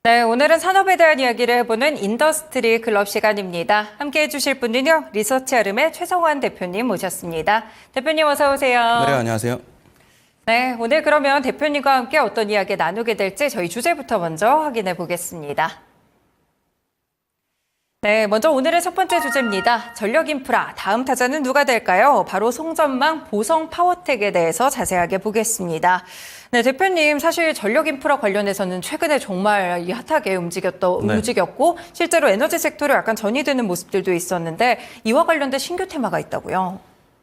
네, 오늘은 산업에 대한 이야기를 해보는 인더스트리 클럽 시간입니다. 함께 해주실 분은요, 리서치 아름의 최성환 대표님 모셨습니다. 대표님 어서 오세요. 네, 안녕하세요. 네, 오늘 그러면 대표님과 함께 어떤 이야기 나누게 될지 저희 주제부터 먼저 확인해 보겠습니다. 네, 먼저 오늘의 첫 번째 주제입니다. 전력 인프라, 다음 타자는 누가 될까요? 바로 송전망 보성 파워텍에 대해서 자세하게 보겠습니다. 네, 대표님, 사실 전력 인프라 관련해서는 최근에 정말 핫하게 움직였고 실제로 에너지 섹터로 약간 전이되는 모습들도 있었는데 이와 관련된 신규 테마가 있다고요?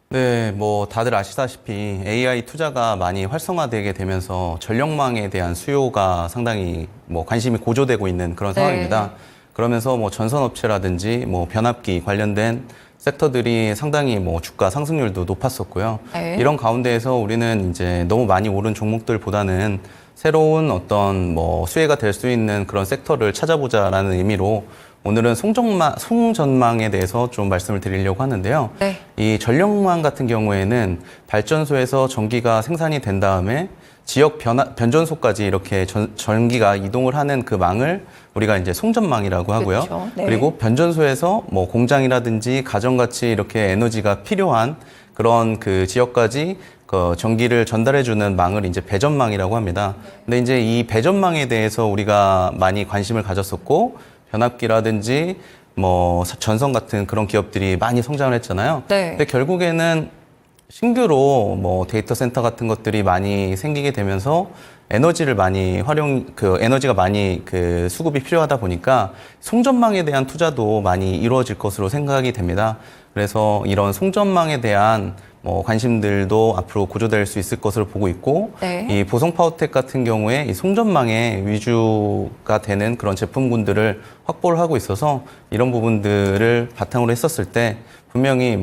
네, 뭐 다들 아시다시피 AI 투자가 많이 활성화되게 되면서 전력망에 대한 수요가 상당히 관심이 고조되고 있는 그런 상황입니다. 그러면서 전선업체라든지 변압기 관련된 섹터들이 상당히 주가 상승률도 높았었고요. 이런 가운데에서 우리는 이제 너무 많이 오른 종목들보다는 새로운 어떤 수혜가 될 수 있는 그런 섹터를 찾아보자라는 의미로 오늘은 송전망에 대해서 좀 말씀을 드리려고 하는데요. 이 전력망 같은 경우에는 발전소에서 전기가 생산이 된 다음에 지역 변전소까지 이렇게 전기가 이동을 하는 그 망을 우리가 이제 송전망이라고 하고요. 그렇죠. 그리고 변전소에서 공장이라든지 가정같이 이렇게 에너지가 필요한 그런 그 지역까지 그 전기를 전달해주는 망을 이제 배전망이라고 합니다. 근데 이제 이 배전망에 대해서 우리가 많이 관심을 가졌었고 변압기라든지 전선 같은 그런 기업들이 많이 성장을 했잖아요. 근데 결국에는 신규로 데이터 센터 같은 것들이 많이 생기게 되면서 에너지가 많이 수급이 필요하다 보니까 송전망에 대한 투자도 많이 이루어질 것으로 생각이 됩니다. 그래서 이런 송전망에 대한 관심들도 앞으로 고조될 수 있을 것으로 보고 있고, 이 보성 파워텍 같은 경우에 이 송전망에 위주가 되는 그런 제품군들을 확보를 하고 있어서 이런 부분들을 바탕으로 했었을 때 분명히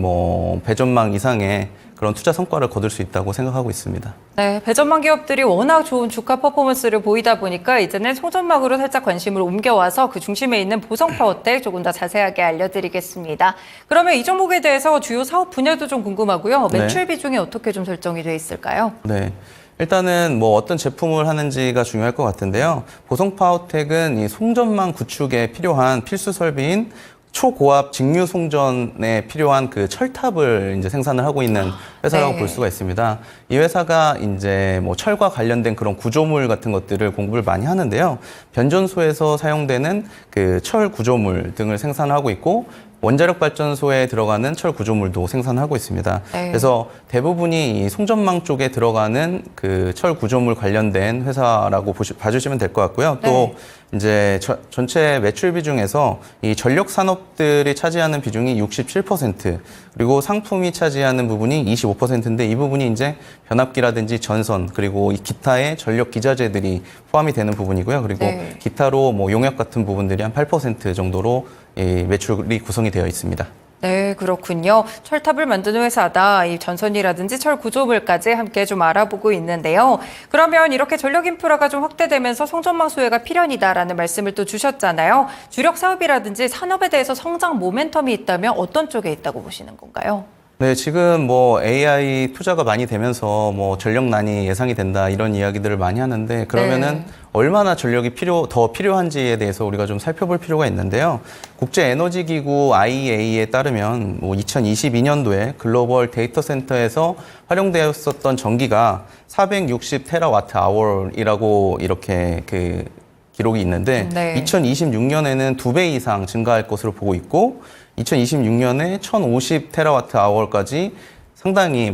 배전망 이상의 그런 투자 성과를 거둘 수 있다고 생각하고 있습니다. 네, 배전망 기업들이 워낙 좋은 주가 퍼포먼스를 보이다 보니까 이제는 송전망으로 살짝 관심을 옮겨와서 그 중심에 있는 보성 파워텍 조금 더 자세하게 알려드리겠습니다. 그러면 이 종목에 대해서 주요 사업 분야도 좀 궁금하고요. 매출 비중이 어떻게 좀 설정이 돼 있을까요? 네. 일단은 어떤 제품을 하는지가 중요할 것 같은데요. 보성 파워텍은 이 송전망 구축에 필요한 필수 설비인 초고압 직류 송전에 필요한 그 철탑을 이제 생산을 하고 있는 회사라고 볼 수가 있습니다. 이 회사가 이제 철과 관련된 그런 구조물 같은 것들을 공급을 많이 하는데요. 변전소에서 사용되는 그 철 구조물 등을 생산하고 있고 원자력 발전소에 들어가는 철 구조물도 생산하고 있습니다. 그래서 대부분이 이 송전망 쪽에 들어가는 그 철 구조물 관련된 회사라고 봐주시면 될 것 같고요. 또 이제 전체 매출 비중에서 이 전력 산업들이 차지하는 비중이 67%, 그리고 상품이 차지하는 부분이 25%인데 이 부분이 이제 변압기라든지 전선, 그리고 이 기타의 전력 기자재들이 포함이 되는 부분이고요. 그리고 기타로 용역 같은 부분들이 한 8% 정도로 이 매출이 구성이 되어 있습니다. 네, 그렇군요. 철탑을 만드는 회사다. 이 전선이라든지 철 구조물까지 함께 좀 알아보고 있는데요. 그러면 이렇게 전력 인프라가 좀 확대되면서 송전망 수혜가 필연이다라는 말씀을 또 주셨잖아요. 주력 사업이라든지 산업에 대해서 성장 모멘텀이 있다면 어떤 쪽에 있다고 보시는 건가요? 네, 지금 AI 투자가 많이 되면서 전력난이 예상이 된다 이런 이야기들을 많이 하는데 그러면은 얼마나 전력이 더 필요한지에 대해서 우리가 좀 살펴볼 필요가 있는데요. 국제에너지기구 IEA에 따르면 2022년도에 글로벌 데이터 센터에서 활용되었었던 전기가 460테라와트 아워이라고 이렇게 그 기록이 있는데 2026년에는 2배 이상 증가할 것으로 보고 있고 2026년에 1050테라와트 아워까지 상당히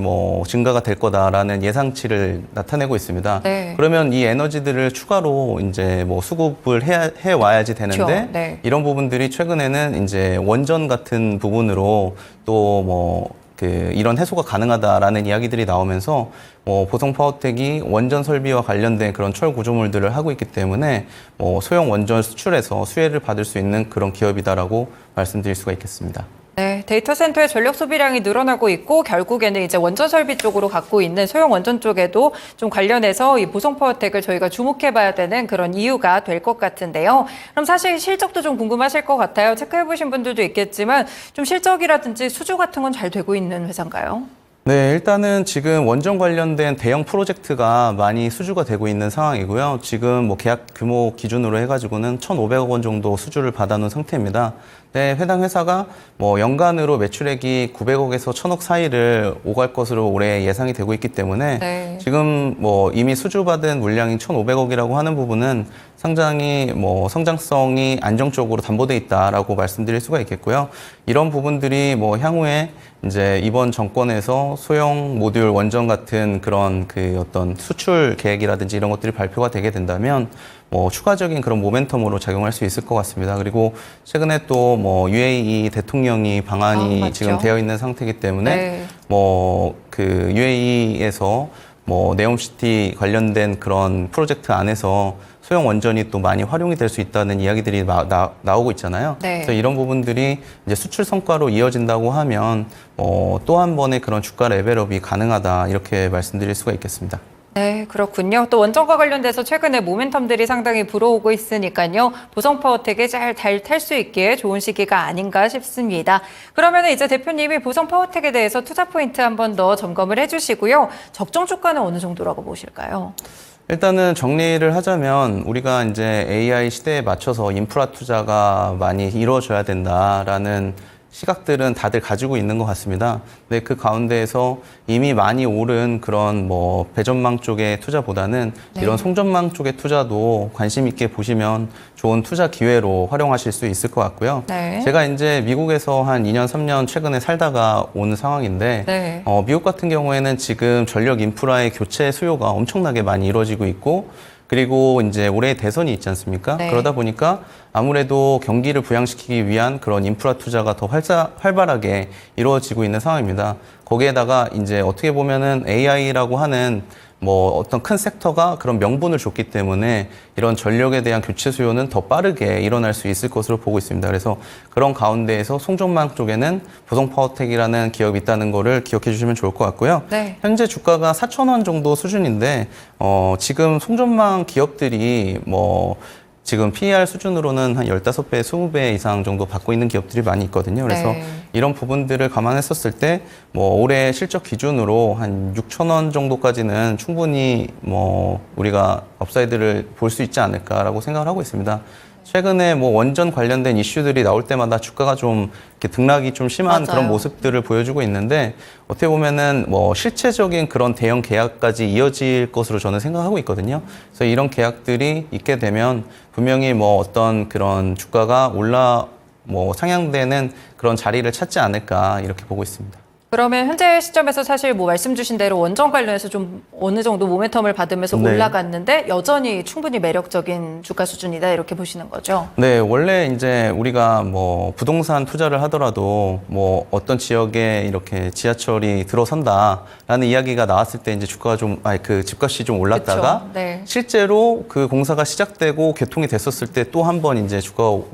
증가가 될 거다라는 예상치를 나타내고 있습니다. 그러면 이 에너지들을 추가로 이제 수급을 해 와야지 되는데 이런 부분들이 최근에는 이제 원전 같은 부분으로 또 이런 해소가 가능하다라는 이야기들이 나오면서 보성 파워텍이 원전 설비와 관련된 그런 철 구조물들을 하고 있기 때문에 소형 원전 수출에서 수혜를 받을 수 있는 그런 기업이다라고 말씀드릴 수가 있겠습니다. 네, 데이터 센터의 전력 소비량이 늘어나고 있고 결국에는 이제 원전 설비 쪽으로 갖고 있는 소형 원전 쪽에도 좀 관련해서 이 보성 파워텍을 저희가 주목해봐야 되는 그런 이유가 될 것 같은데요. 그럼 사실 실적도 좀 궁금하실 것 같아요. 체크해보신 분들도 있겠지만 좀 실적이라든지 수주 같은 건 잘 되고 있는 회사인가요? 네, 일단은 지금 원전 관련된 대형 프로젝트가 많이 수주가 되고 있는 상황이고요. 지금 뭐 계약 규모 기준으로 해가지고는 1,500억 원 정도 수주를 받아놓은 상태입니다. 네, 해당 회사가 뭐 연간으로 매출액이 900억에서 1,000억 사이를 오갈 것으로 올해 예상이 되고 있기 때문에 네. 지금 뭐 이미 수주받은 물량이 1,500억이라고 하는 부분은 상당히 뭐 성장성이 안정적으로 담보돼 있다라고 말씀드릴 수가 있겠고요. 이런 부분들이 뭐 향후에 이제 이번 정권에서 소형 모듈 원전 같은 그런 그 어떤 수출 계획이라든지 이런 것들이 발표가 되게 된다면 뭐 추가적인 그런 모멘텀으로 작용할 수 있을 것 같습니다. 그리고 최근에 또 뭐 UAE 대통령이 방한이 맞죠. 지금 되어 있는 상태이기 때문에 네. 뭐 그 UAE에서 뭐 네옴시티 관련된 그런 프로젝트 안에서 소형 원전이 또 많이 활용이 될 수 있다는 이야기들이 나오고 있잖아요. 네. 그래서 이런 부분들이 이제 수출 성과로 이어진다고 하면 또 한 번의 그런 주가 레벨업이 가능하다 이렇게 말씀드릴 수가 있겠습니다. 네, 그렇군요. 또 원전과 관련돼서 최근에 모멘텀들이 상당히 불어오고 있으니까요. 보성파워텍이 잘 탈 수 있기에 좋은 시기가 아닌가 싶습니다. 그러면 이제 대표님이 보성파워텍에 대해서 투자 포인트 한 번 더 점검을 해주시고요. 적정 주가는 어느 정도라고 보실까요? 일단은 정리를 하자면 우리가 이제 AI 시대에 맞춰서 인프라 투자가 많이 이루어져야 된다라는 시각들은 다들 가지고 있는 것 같습니다. 근데 그 가운데에서 이미 많이 오른 그런 뭐 배전망 쪽의 투자보다는 네. 이런 송전망 쪽의 투자도 관심 있게 보시면 좋은 투자 기회로 활용하실 수 있을 것 같고요. 네. 제가 이제 미국에서 한 2년, 3년 최근에 살다가 온 상황인데 네. 미국 같은 경우에는 지금 전력 인프라의 교체 수요가 엄청나게 많이 이루어지고 있고 그리고 이제 올해 대선이 있지 않습니까? 네. 그러다 보니까 아무래도 경기를 부양시키기 위한 그런 인프라 투자가 더 활발하게 이루어지고 있는 상황입니다. 거기에다가 이제 어떻게 보면은 AI라고 하는 뭐 어떤 큰 섹터가 그런 명분을 줬기 때문에 이런 전력에 대한 교체 수요는 더 빠르게 일어날 수 있을 것으로 보고 있습니다. 그래서 그런 가운데에서 송전망 쪽에는 보성파워텍이라는 기업이 있다는 거를 기억해 주시면 좋을 것 같고요. 네. 현재 주가가 4,000원 정도 수준인데 지금 송전망 기업들이 뭐 지금 PER 수준으로는 한 15배, 20배 이상 정도 받고 있는 기업들이 많이 있거든요. 그래서 네. 이런 부분들을 감안했었을 때 뭐 올해 실적 기준으로 한 6,000원 정도까지는 충분히 뭐 우리가 업사이드를 볼 수 있지 않을까라고 생각을 하고 있습니다. 최근에 뭐 원전 관련된 이슈들이 나올 때마다 주가가 좀 이렇게 등락이 좀 심한 맞아요. 그런 모습들을 보여주고 있는데 어떻게 보면은 뭐 실체적인 그런 대형 계약까지 이어질 것으로 저는 생각하고 있거든요. 그래서 이런 계약들이 있게 되면 분명히 뭐 어떤 그런 주가가 뭐 상향되는 그런 자리를 찾지 않을까 이렇게 보고 있습니다. 그러면 현재 시점에서 사실 뭐 말씀 주신 대로 원전 관련해서 좀 어느 정도 모멘텀을 받으면서 네. 올라갔는데 여전히 충분히 매력적인 주가 수준이다 이렇게 보시는 거죠? 네, 원래 이제 우리가 뭐 부동산 투자를 하더라도 뭐 어떤 지역에 이렇게 지하철이 들어선다라는 이야기가 나왔을 때 이제 주가가 그 집값이 좀 올랐다가 그쵸? 네. 실제로 그 공사가 시작되고 개통이 됐었을 때 또 한 번 이제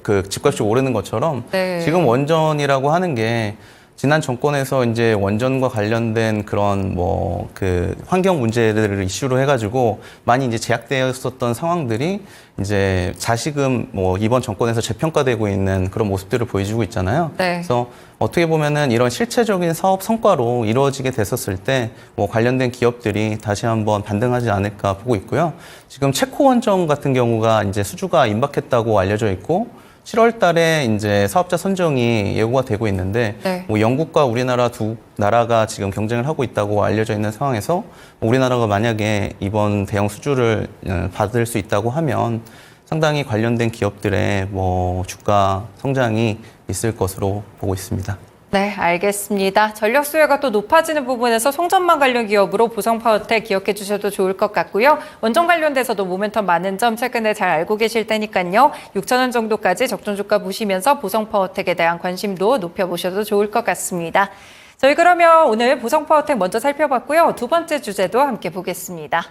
그 집값이 오르는 것처럼 네. 지금 원전이라고 하는 게 지난 정권에서 이제 원전과 관련된 그런 뭐 그 환경 문제들을 이슈로 해가지고 많이 이제 제약되었었던 상황들이 이제 다시금 뭐 이번 정권에서 재평가되고 있는 그런 모습들을 보여주고 있잖아요. 네. 그래서 어떻게 보면은 이런 실체적인 사업 성과로 이루어지게 됐었을 때 뭐 관련된 기업들이 다시 한번 반등하지 않을까 보고 있고요. 지금 체코 원전 같은 경우가 이제 수주가 임박했다고 알려져 있고 7월 달에 이제 사업자 선정이 예고가 되고 있는데 네. 뭐 영국과 우리나라 두 나라가 지금 경쟁을 하고 있다고 알려져 있는 상황에서 우리나라가 만약에 이번 대형 수주를 받을 수 있다고 하면 상당히 관련된 기업들의 뭐 주가 성장이 있을 것으로 보고 있습니다. 네, 알겠습니다. 전력 수요가 또 높아지는 부분에서 송전망 관련 기업으로 보성파워텍 기억해 주셔도 좋을 것 같고요. 원전 관련돼서도 모멘텀 많은 점 최근에 잘 알고 계실 테니까요. 6,000원 정도까지 적정 주가 보시면서 보성파워텍에 대한 관심도 높여보셔도 좋을 것 같습니다. 저희 그러면 오늘 보성파워텍 먼저 살펴봤고요. 두 번째 주제도 함께 보겠습니다.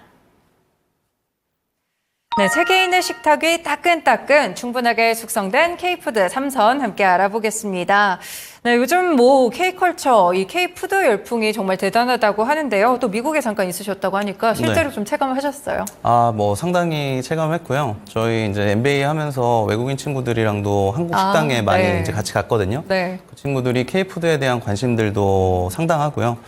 네, 세계인의 식탁이 따끈따끈 충분하게 숙성된 K푸드 3선 함께 알아보겠습니다. 네, 요즘 뭐 K컬처, 이 K푸드 열풍이 정말 대단하다고 하는데요. 또 미국에 잠깐 있으셨다고 하니까 실제로 네. 좀 체감하셨어요? 뭐 상당히 체감했고요. 저희 이제 MBA 하면서 외국인 친구들이랑도 한국 식당에 네. 많이 이제 같이 갔거든요. 네. 그 친구들이 K푸드에 대한 관심들도 상당하고요.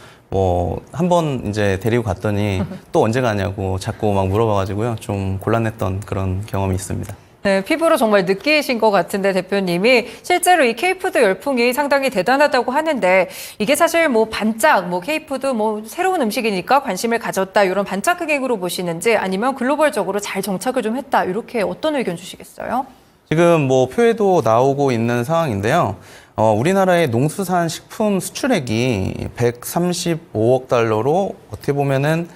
한번 이제 데리고 갔더니 또 언제 가냐고 자꾸 막 물어봐가지고요. 좀 곤란했던 그런 경험이 있습니다. 네, 피부로 정말 느끼신 것 같은데 대표님이 실제로 이 K푸드 열풍이 상당히 대단하다고 하는데 이게 사실 뭐 반짝, 뭐 K푸드 뭐 새로운 음식이니까 관심을 가졌다 이런 반짝 흥행으로 보시는지 아니면 글로벌적으로 잘 정착을 좀 했다 이렇게 어떤 의견 주시겠어요? 지금 뭐 표에도 나오고 있는 상황인데요. 우리나라의 농수산 식품 수출액이 135억 달러로 어떻게 보면은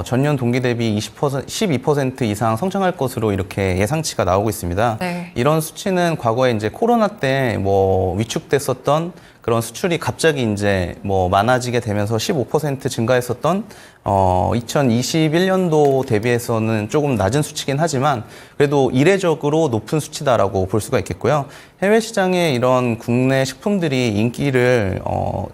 전년 동기 대비 12% 이상 성장할 것으로 이렇게 예상치가 나오고 있습니다. 네. 이런 수치는 과거에 이제 코로나 때 뭐 위축됐었던 그런 수출이 갑자기 이제 뭐 많아지게 되면서 15% 증가했었던 2021년도 대비해서는 조금 낮은 수치긴 하지만 그래도 이례적으로 높은 수치다라고 볼 수가 있겠고요. 해외 시장에 이런 국내 식품들이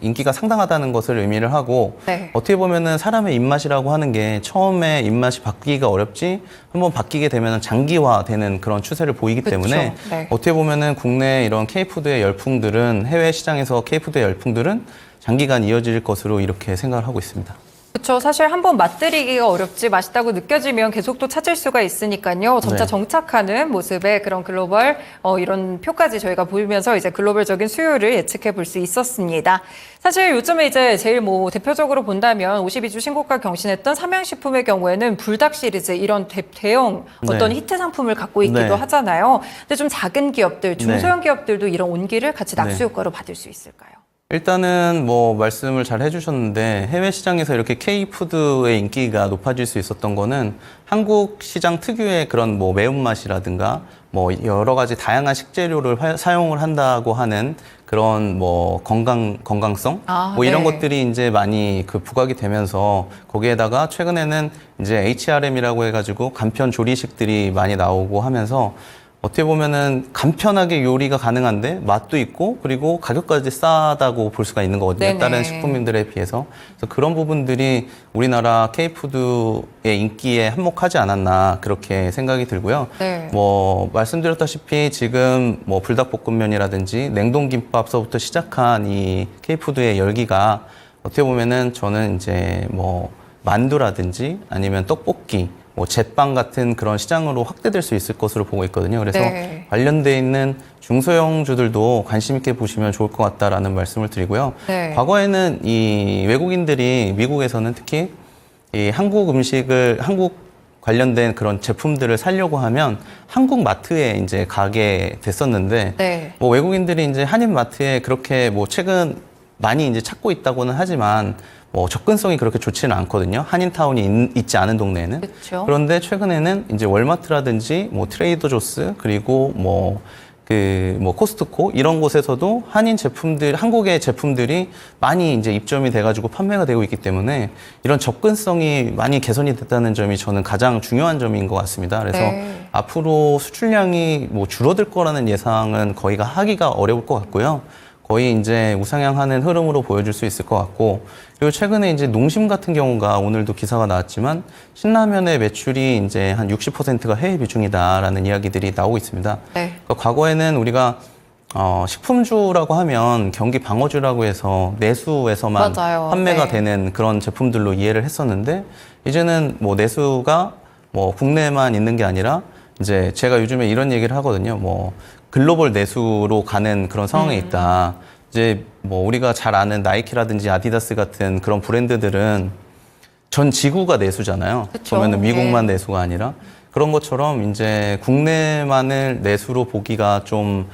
인기가 상당하다는 것을 의미를 하고 네. 어떻게 보면은 사람의 입맛이라고 하는 게 처음에 입맛이 바뀌기가 어렵지 한번 바뀌게 되면 장기화되는 그런 추세를 보이기 그쵸. 때문에 네. 어떻게 보면은 국내 이런 K푸드의 열풍들은 해외 시장에서 K푸드의 열풍들은 장기간 이어질 것으로 이렇게 생각을 하고 있습니다. 그렇죠. 사실 한번 맛들이기가 어렵지 맛있다고 느껴지면 계속 또 찾을 수가 있으니까요. 점차 네. 정착하는 모습의 그런 글로벌 이런 표까지 저희가 보면서 이제 글로벌적인 수요를 예측해 볼 수 있었습니다. 사실 요즘에 이제 제일 뭐 대표적으로 본다면 52주 신고가 경신했던 삼양식품의 경우에는 불닭 시리즈 이런 대형 어떤 네. 히트 상품을 갖고 있기도 네. 하잖아요. 근데 좀 작은 기업들, 중소형 네. 기업들도 이런 온기를 같이 낙수 네. 효과로 받을 수 있을까요? 일단은 뭐 말씀을 잘 해주셨는데 해외 시장에서 이렇게 K푸드의 인기가 높아질 수 있었던 거는 한국 시장 특유의 그런 뭐 매운맛이라든가 뭐 여러 가지 다양한 식재료를 사용을 한다고 하는 그런 뭐 건강성 뭐 이런 네. 것들이 이제 많이 그 부각이 되면서 거기에다가 최근에는 이제 HRM이라고 해가지고 간편 조리식들이 많이 나오고 하면서 어떻게 보면은 간편하게 요리가 가능한데 맛도 있고 그리고 가격까지 싸다고 볼 수가 있는 거거든요. 네네. 다른 식품인들에 비해서. 그래서 그런 부분들이 우리나라 K푸드의 인기에 한몫하지 않았나 그렇게 생각이 들고요. 네. 뭐 말씀드렸다시피 지금 뭐 불닭볶음면이라든지 냉동김밥서부터 시작한 이 K푸드의 열기가 어떻게 보면은 저는 이제 뭐 만두라든지 아니면 떡볶이 뭐 제빵 같은 그런 시장으로 확대될 수 있을 것으로 보고 있거든요. 그래서 네. 관련돼 있는 중소형주들도 관심 있게 보시면 좋을 것 같다라는 말씀을 드리고요. 네. 과거에는 이 외국인들이 미국에서는 특히 이 한국 관련된 그런 제품들을 사려고 하면 한국 마트에 이제 가게 됐었는데 네. 뭐 외국인들이 이제 한인 마트에 그렇게 뭐 최근 많이 이제 찾고 있다고는 하지만 뭐 접근성이 그렇게 좋지는 않거든요. 한인타운이 있지 않은 동네에는. 그렇죠. 그런데 최근에는 이제 월마트라든지 뭐 트레이더 조스 그리고 뭐 코스트코 이런 곳에서도 한국의 제품들이 많이 이제 입점이 돼가지고 판매가 되고 있기 때문에 이런 접근성이 많이 개선이 됐다는 점이 저는 가장 중요한 점인 것 같습니다. 그래서 네. 앞으로 수출량이 뭐 줄어들 거라는 예상은 거의가 하기가 어려울 것 같고요. 거의 이제 우상향하는 흐름으로 보여줄 수 있을 것 같고 그리고 최근에 이제 농심 같은 경우가 오늘도 기사가 나왔지만 신라면의 매출이 이제 한 60%가 해외 비중이다라는 이야기들이 나오고 있습니다. 네. 그러니까 과거에는 우리가 식품주라고 하면 경기 방어주라고 해서 내수에서만 맞아요. 판매가 네. 되는 그런 제품들로 이해를 했었는데 이제는 뭐 내수가 뭐 국내에만 있는 게 아니라 이제 제가 요즘에 이런 얘기를 하거든요. 뭐 글로벌 내수로 가는 그런 상황에 있다. 이제 뭐 우리가 잘 아는 나이키라든지 아디다스 같은 그런 브랜드들은 전 지구가 내수잖아요. 그쵸. 보면은 미국만 네. 내수가 아니라 그런 것처럼 이제 국내만을 내수로 보기가 좀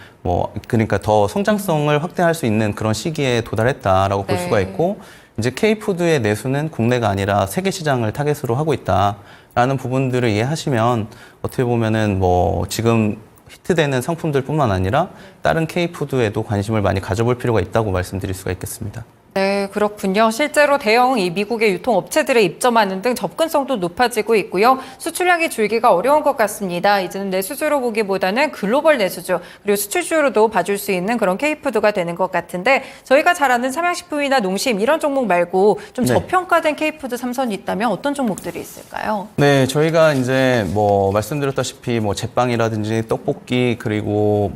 그러니까 더 성장성을 확대할 수 있는 그런 시기에 도달했다라고 볼 네. 수가 있고 이제 K푸드의 내수는 국내가 아니라 세계 시장을 타겟으로 하고 있다라는 부분들을 이해하시면 어떻게 보면은 뭐 지금 히트되는 상품들뿐만 아니라 다른 K푸드에도 관심을 많이 가져볼 필요가 있다고 말씀드릴 수가 있겠습니다. 네, 그렇군요. 실제로 대형 이 미국의 유통업체들에 입점하는 등 접근성도 높아지고 있고요. 수출량이 줄기가 어려운 것 같습니다. 이제는 내수주로 보기보다는 글로벌 내수주, 그리고 수출주로도 봐줄 수 있는 그런 K푸드가 되는 것 같은데 저희가 잘 아는 삼양식품이나 농심 이런 종목 말고 좀 네. 저평가된 K푸드 3선이 있다면 어떤 종목들이 있을까요? 네, 저희가 이제 뭐 말씀드렸다시피 뭐 제빵이라든지 떡볶이 그리고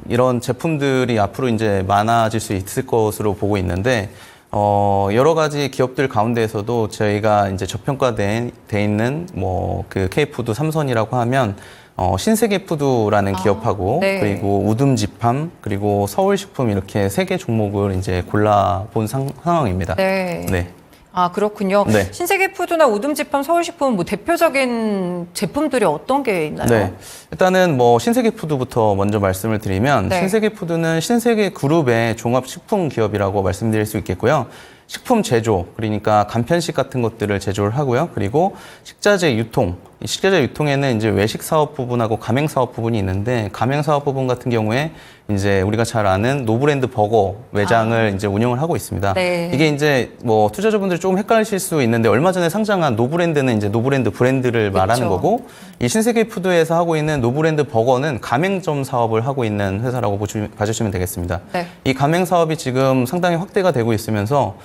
이런 제품들이 앞으로 이제 많아질 수 있을 것으로 보고 있는데 여러 가지 기업들 가운데에서도 저희가 이제 저평가돼 있는 뭐 그 K푸드 삼선이라고 하면 신세계푸드라는 기업하고 네. 그리고 우듬지팜 그리고 서울식품 이렇게 3개 종목을 이제 골라본 상황입니다. 네. 네. 아, 그렇군요. 네. 신세계푸드나 우듬지팜, 서울식품 뭐 대표적인 제품들이 어떤 게 있나요? 네. 일단은 뭐 신세계푸드부터 먼저 말씀을 드리면 네. 신세계푸드는 신세계그룹의 종합식품 기업이라고 말씀드릴 수 있겠고요. 식품 제조, 그러니까 간편식 같은 것들을 제조를 하고요. 그리고 식자재 유통, 이 식자재 유통에는 이제 외식 사업 부분하고 가맹 사업 부분이 있는데 가맹 사업 부분 같은 경우에 이제 우리가 잘 아는 노브랜드 버거 매장을 이제 운영을 하고 있습니다. 네. 이게 이제 뭐 투자자분들이 조금 헷갈리실 수 있는데 얼마 전에 상장한 노브랜드는 이제 노브랜드 브랜드를 말하는 그렇죠. 거고 이 신세계푸드에서 하고 있는 노브랜드 버거는 가맹점 사업을 하고 있는 회사라고 봐주시면 되겠습니다. 네. 이 가맹 사업이 지금 상당히 확대가 되고 있으면서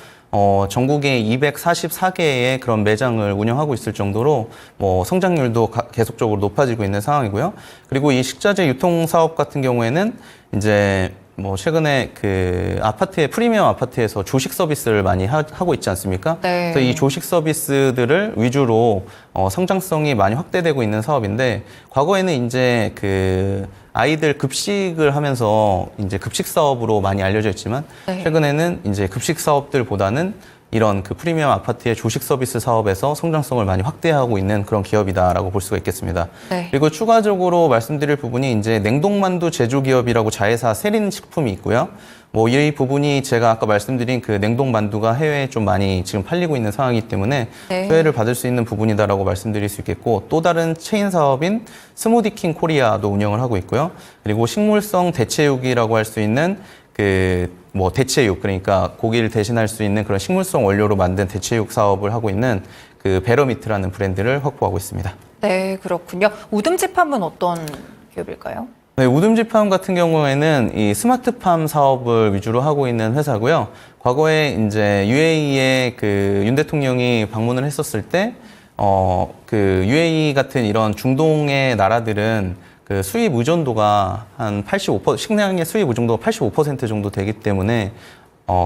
전국에 244개의 그런 매장을 운영하고 있을 정도로 뭐 성장률도 계속적으로 높아지고 있는 상황이고요. 그리고 이 식자재 유통 사업 같은 경우에는 이제 뭐 최근에 그 아파트에 프리미엄 아파트에서 조식 서비스를 많이 하고 있지 않습니까? 네. 그래서 이 조식 서비스들을 위주로 성장성이 많이 확대되고 있는 사업인데 과거에는 이제 그 아이들 급식을 하면서 이제 급식 사업으로 많이 알려져 있지만 네. 최근에는 이제 급식 사업들보다는 이런 그 프리미엄 아파트의 조식 서비스 사업에서 성장성을 많이 확대하고 있는 그런 기업이다라고 볼 수가 있겠습니다. 네. 그리고 추가적으로 말씀드릴 부분이 이제 냉동만두 제조 기업이라고 자회사 세린식품이 있고요. 뭐 이 부분이 제가 아까 말씀드린 그 냉동만두가 해외에 좀 많이 지금 팔리고 있는 상황이기 때문에 네. 수혜를 받을 수 있는 부분이다라고 말씀드릴 수 있겠고 또 다른 체인 사업인 스무디킹 코리아도 운영을 하고 있고요. 그리고 식물성 대체육이라고 할 수 있는 그 뭐 대체육 그러니까 고기를 대신할 수 있는 그런 식물성 원료로 만든 대체육 사업을 하고 있는 그 베러미트라는 브랜드를 확보하고 있습니다. 네, 그렇군요. 우듬지팜은 어떤 기업일까요? 네, 우듬지팜 같은 경우에는 이 스마트팜 사업을 위주로 하고 있는 회사고요. 과거에 이제 UAE에 그 윤 대통령이 방문을 했었을 때, 그 UAE 같은 이런 중동의 나라들은 그 수입 의존도가 한 85%, 식량의 수입 의존도가 85% 정도 되기 때문에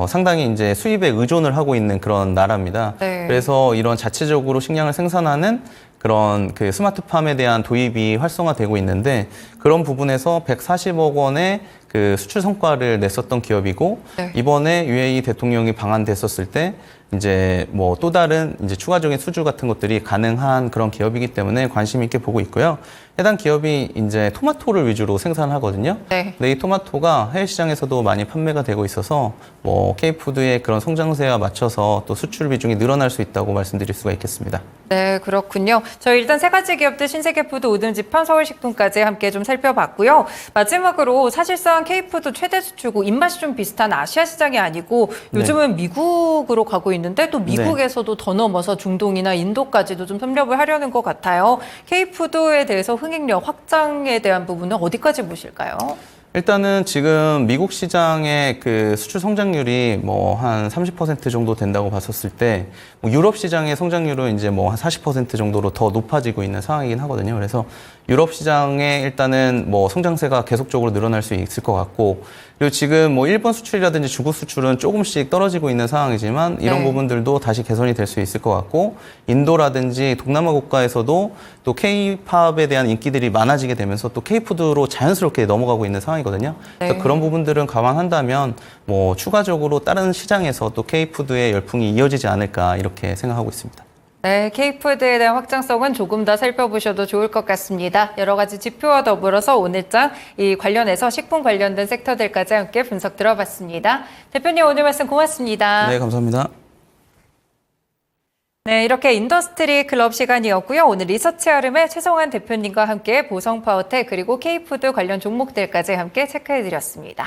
상당히 이제 수입에 의존을 하고 있는 그런 나라입니다. 네. 그래서 이런 자체적으로 식량을 생산하는 그런 그 스마트팜에 대한 도입이 활성화되고 있는데 그런 부분에서 140억 원의 그 수출 성과를 냈었던 기업이고 네. 이번에 UAE 대통령이 방한됐었을 때 이제 뭐 또 다른 이제 추가적인 수주 같은 것들이 가능한 그런 기업이기 때문에 관심 있게 보고 있고요. 해당 기업이 이제 토마토를 위주로 생산하거든요. 네. 근데 이 토마토가 해외 시장에서도 많이 판매가 되고 있어서 뭐 K푸드의 그런 성장세와 맞춰서 또 수출 비중이 늘어날 수 있다고 말씀드릴 수가 있겠습니다. 네, 그렇군요. 저희 일단 세 가지 기업들 신세계푸드, 우듬지팜, 서울식품까지 함께 좀 살펴봤고요. 마지막으로 사실상 K푸드 최대 수출국 입맛이 좀 비슷한 아시아 시장이 아니고 요즘은 미국으로 가고 있는데 또 미국에서도 더 넘어서 중동이나 인도까지도 좀 섭렵을 하려는 것 같아요. K푸드에 대해서 흥행력 확장에 대한 부분은 어디까지 보실까요? 일단은 지금 미국 시장의 그 수출 성장률이 뭐 한 30% 정도 된다고 봤었을 때, 뭐 유럽 시장의 성장률은 이제 뭐 한 40% 정도로 더 높아지고 있는 상황이긴 하거든요. 그래서 유럽 시장에 일단은 뭐 성장세가 계속적으로 늘어날 수 있을 것 같고, 그리고 지금 뭐 일본 수출이라든지 중국 수출은 조금씩 떨어지고 있는 상황이지만 이런 네. 부분들도 다시 개선이 될 수 있을 것 같고, 인도라든지 동남아 국가에서도 또 K-팝에 대한 인기들이 많아지게 되면서 또 K-푸드로 자연스럽게 넘어가고 있는 상황이거든요. 그래서 네. 그런 부분들은 감안한다면 뭐 추가적으로 다른 시장에서 또 K-푸드의 열풍이 이어지지 않을까 이렇게 생각하고 있습니다. 네, K푸드에 대한 확장성은 조금 더 살펴보셔도 좋을 것 같습니다. 여러 가지 지표와 더불어서 오늘장 이 관련해서 식품 관련된 섹터들까지 함께 분석 들어봤습니다. 대표님 오늘 말씀 고맙습니다. 네, 감사합니다. 네, 이렇게 인더스트리 클럽 시간이었고요. 오늘 리서치 아름의 최성환 대표님과 함께 보성파워텍 그리고 K푸드 관련 종목들까지 함께 체크해드렸습니다.